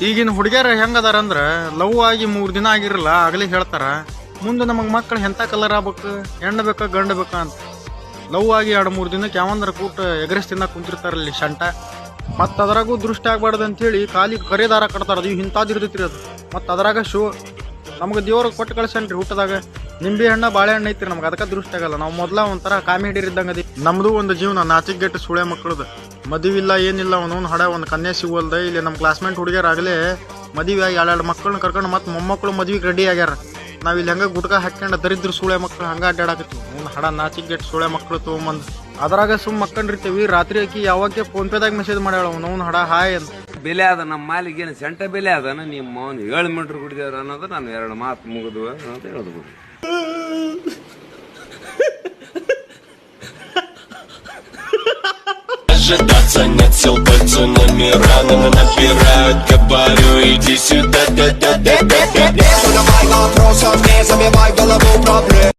ಈಗಿನ ಹುಡುಗಿಯರ ಹೆಂಗದಾರ ಅಂದ್ರ ಲವ್ ಆಗಿ 3 ದಿನ ಆಗಿರಲ್ಲ ಆಗಲೇ ಹೇಳ್ತಾರ ಮುಂದೆ ನಮಗ್ ಮಕ್ಕಳು ಎಂತ ಕಲರ್ ಆಗ್ಬೇಕು ಹೆಣ್ಣು ಬೇಕಾ ಗಂಡು ಬೇಕಾ ಅಂತ. ಲವ್ ಆಗಿ 2-3 ದಿನಕ್ಕೆ ಯಾವಂದ್ರ ಕೂಟ ಎಗರೆಸ್ ತಿನ್ನ ಕುಂತಿರ್ತಾರಲ್ಲಿ ಶಂಟ. ಮತ್ತ ಅದ್ರಾಗೂ ದೃಷ್ಟಿ ಆಗ್ಬಾರ್ದು ಅಂತೇಳಿ ಕಾಲಿಗೆ ಕರೆ ದಾರ ಕಟ್ತಾರ. ಅದು ಇಂಥದಿರ್ತೈತ್ರಿ ಅದು. ಮತ್ತ ಅದ್ರಾಗ ಶೋ ನಮ್ಗೆ ದೇವ್ರ ಕೊಟ್ಟು ಕಳ್ಸನ್ರಿ ಊಟದಾಗ ನಿಂಬೆ ಹಣ್ಣ ಬಾಳೆಹಣ್ಣು ಐತ್ರಿ. ನಮ್ಗೆ ಅದಕ್ಕೆ ದೃಷ್ಟಿ ಆಗಲ್ಲ. ನಾವು ಮೊದ್ಲ ಒಂಥರ ಕಾಮಿಡಿ ಇದ್ದಂಗ ಅದಿ. ನಮ್ದು ಒಂದು ಜೀವನ ನಾಚಿಗೆಟ್ಟು ಸುಳೆ ಮಕ್ಕಳದು. ಮದುವಿಲ್ಲ ಏನಿಲ್ಲ ಅವನವನ್ ಹಡ ಒಂದು ಕನ್ಯಾ ಸಿಗುವಲ್ದ. ಇಲ್ಲಿ ನಮ್ಮ ಕ್ಲಾಸ್ಮೇಟ್ ಹುಡುಗಿಯರಾಗಲೇ ಮದುವೆ ಆಗಿ 2 ಮಕ್ಕಳನ್ನ ಕರ್ಕೊಂಡು ಮತ್ತೆ ಮೊಮ್ಮಕ್ಕಳು ಮದುವೆಗೆ ರೆಡಿ ಆಗ್ಯಾರ. ನಾವ್ ಇಲ್ಲಿ ಹಂಗ ಗುಟ್ಕ ಹಾಕ್ಯಂಡ ದರಿದ್ರ ಸುಳೆ ಮಕ್ಕಳು ಹಂಗ ಅಡ್ಡಾಡಕತ್ತೀವಿ. ಅವ್ನು ಹಡ ನಾಚಿಗೆಟ್ಟು ಸುಳೆ ಮಕ್ಕಳು ತೊಗೊಂಬಂದು ಅದ್ರಾಗ ಸುಮ್ ಮಕ್ಕಂಡಿರ್ತೀವಿ. ರಾತ್ರಿ ಆಕಿ ಯಾವಾಗ ಫೋನ್ ಪೇದಾಗ ಮೆಸೇಜ್ ಮಾಡ್ಯಾಳ ಅವ್ನು ಹಡ ಹಾಯ್ ಅಂತ. ಬೆಲೆ ಅದ ನಮ್ಮ ಮಾಲಿಗೆ ಏನು ಸೆಂಟ ಬೆಲೆ ಅದನ ನಿಮ್ಮ ಅವನು 7 ಮೀಟ್ರ್ ಕುಡಿದೇವ್ರ ಅನ್ನೋದು ನಾನು 2 ಮಾತು ಮುಗಿದು ಅಂತ ಹೇಳೋದು ಬಿಡಿ. Ожидаться нет сил, пальцы номера набирают. Говорю, иди сюда, да-да-да-да-да. Не задавай вопросов, не забивай голову проблем.